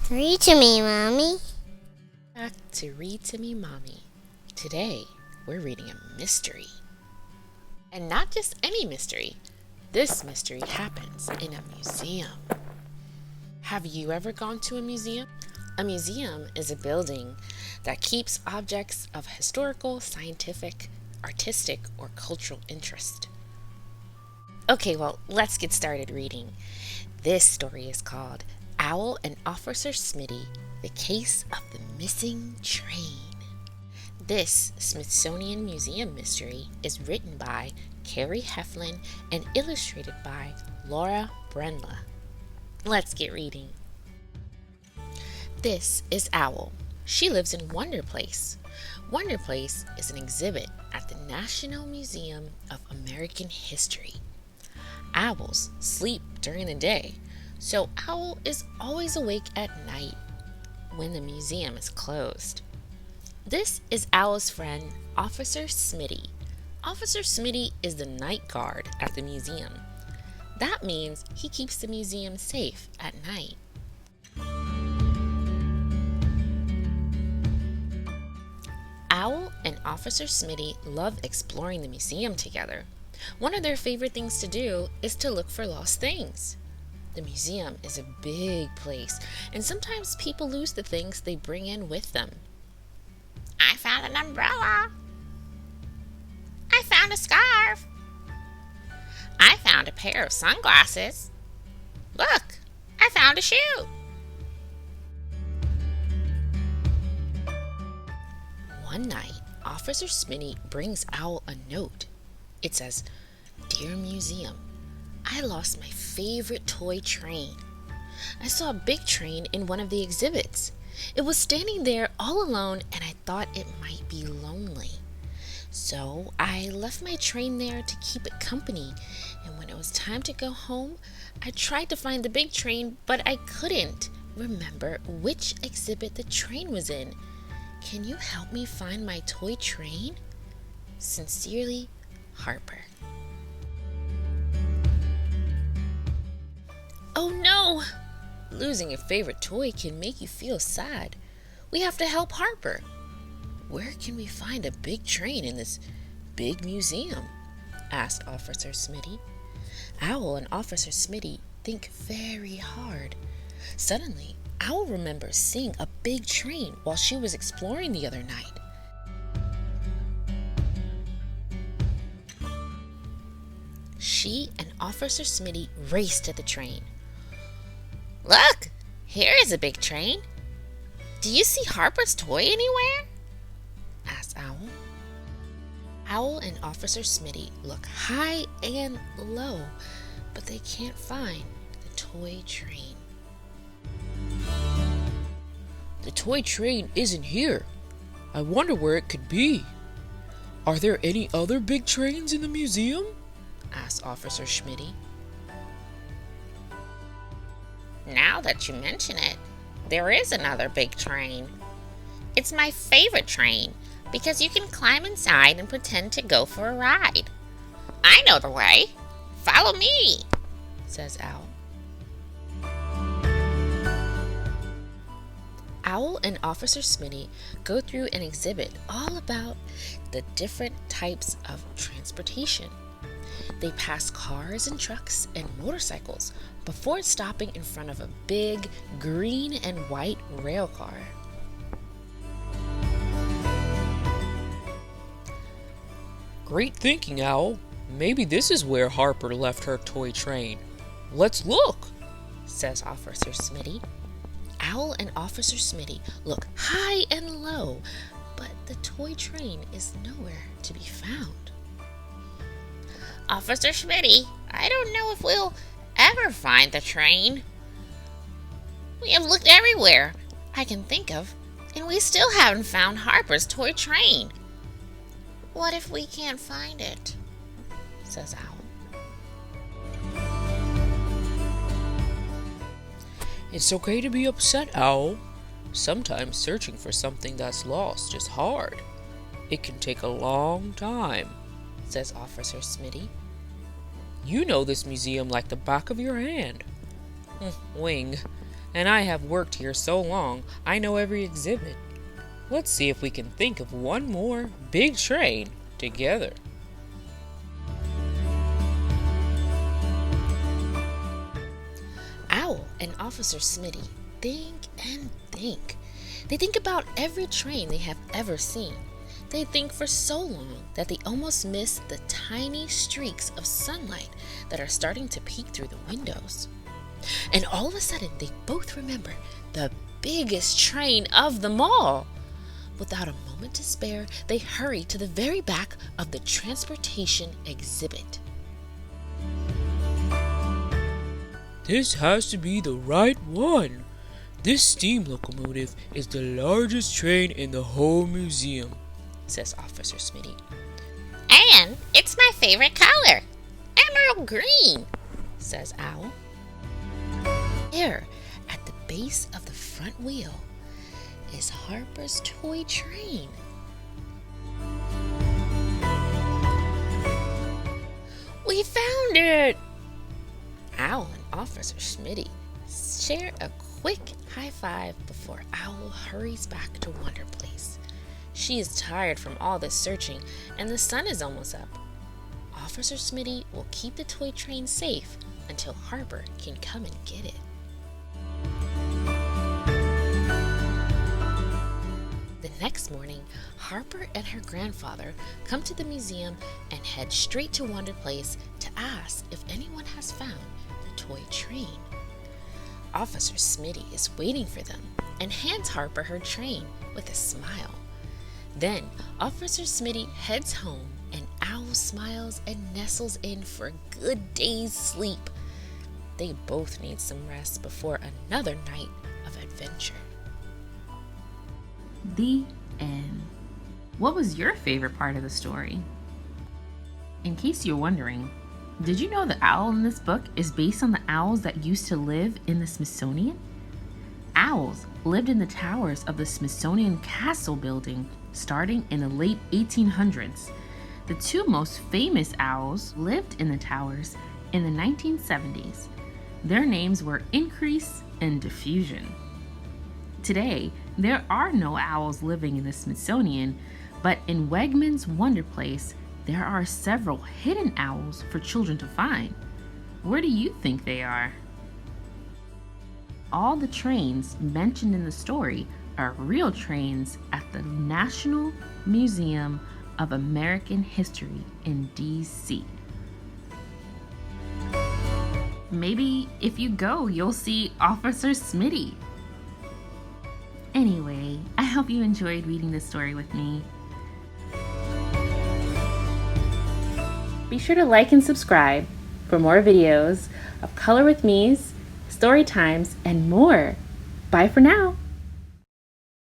Read to me, Mommy. Back to Read to Me, Mommy. Today, we're reading a mystery. And not just any mystery. This mystery happens in a museum. Have you ever gone to a museum? A museum is a building that keeps objects of historical, scientific, artistic, or cultural interest. Okay, well, let's get started reading. This story is called Owl and Officer Smitty, The Case of the Missing Train. This Smithsonian Museum mystery is written by Carrie Heflin and illustrated by Laura Brenlla. Let's get reading. This is Owl. She lives in Wonder Place. Wonder Place is an exhibit at the National Museum of American History. Owls sleep during the day, so Owl is always awake at night when the museum is closed. This is Owl's friend, Officer Smitty. Officer Smitty is the night guard at the museum. That means he keeps the museum safe at night. Owl and Officer Smitty love exploring the museum together. One of their favorite things to do is to look for lost things. The museum is a big place, and sometimes people lose the things they bring in with them. I found an umbrella. I found a scarf. I found a pair of sunglasses. Look, I found a shoe. One night, Officer Smitty brings Owl a note. It says, "Dear Museum, I lost my favorite toy train. I saw a big train in one of the exhibits. It was standing there all alone and I thought it might be lonely. So I left my train there to keep it company, and when it was time to go home, I tried to find the big train, but I couldn't remember which exhibit the train was in. Can you help me find my toy train? Sincerely, Harper." Oh no! Losing a favorite toy can make you feel sad. We have to help Harper. Where can we find a big train in this big museum? Asked Officer Smitty. Owl and Officer Smitty think very hard. Suddenly, Owl remembers seeing a big train while she was exploring the other night. She and Officer Smitty race to the train. Look, here is a big train. Do you see Harper's toy anywhere? Asked Owl. Owl and Officer Smitty look high and low, but they can't find the toy train. The toy train isn't here. I wonder where it could be. Are there any other big trains in the museum? Asked Officer Smitty. Now that you mention it, there is another big train. It's my favorite train because you can climb inside and pretend to go for a ride. I know the way. Follow me, says Owl. Owl and Officer Smitty go through an exhibit all about the different types of transportation. They pass cars and trucks and motorcycles before stopping in front of a big green and white rail car. Great thinking, Owl. Maybe this is where Harper left her toy train. Let's look, says Officer Smitty. Owl and Officer Smitty look high and low, but the toy train is nowhere to be found. Officer Smitty, I don't know if we'll ever find the train. We have looked everywhere I can think of, and we still haven't found Harper's toy train. What if we can't find it? Says Owl. It's okay to be upset, Owl. Sometimes searching for something that's lost is hard. It can take a long time, says Officer Smitty. You know this museum like the back of your hand. Wing, and I have worked here so long I know every exhibit. Let's see if we can think of one more big train together. Owl and Officer Smitty think and think. They think about every train they have ever seen. They think for so long that they almost miss the tiny streaks of sunlight that are starting to peek through the windows. And all of a sudden, they both remember the biggest train of them all. Without a moment to spare, they hurry to the very back of the transportation exhibit. This has to be the right one. This steam locomotive is the largest train in the whole museum, says Officer Smitty. And it's my favorite color, emerald green, says Owl. There, at the base of the front wheel, is Harper's toy train. We found it! Owl and Officer Smitty share a quick high five before Owl hurries back to Wonder Place. She is tired from all this searching, and the sun is almost up. Officer Smitty will keep the toy train safe until Harper can come and get it. The next morning, Harper and her grandfather come to the museum and head straight to Wonder Place to ask if anyone has found the toy train. Officer Smitty is waiting for them and hands Harper her train with a smile. Then Officer Smitty heads home and Owl smiles and nestles in for a good day's sleep. They both need some rest before another night of adventure. The end. What was your favorite part of the story? In case you're wondering, did you know the owl in this book is based on the owls that used to live in the Smithsonian? Owls lived in the towers of the Smithsonian Castle building starting in the late 1800s. The two most famous owls lived in the towers in the 1970s. Their names were Increase and Diffusion. Today, there are no owls living in the Smithsonian, but in Wegmans Wonder Place, there are several hidden owls for children to find. Where do you think they are? All the trains mentioned in the story are real trains at the National Museum of American History in D.C. Maybe if you go, you'll see Officer Smitty. Anyway, I hope you enjoyed reading this story with me. Be sure to like and subscribe for more videos of Color with Me's, story times, and more. Bye for now.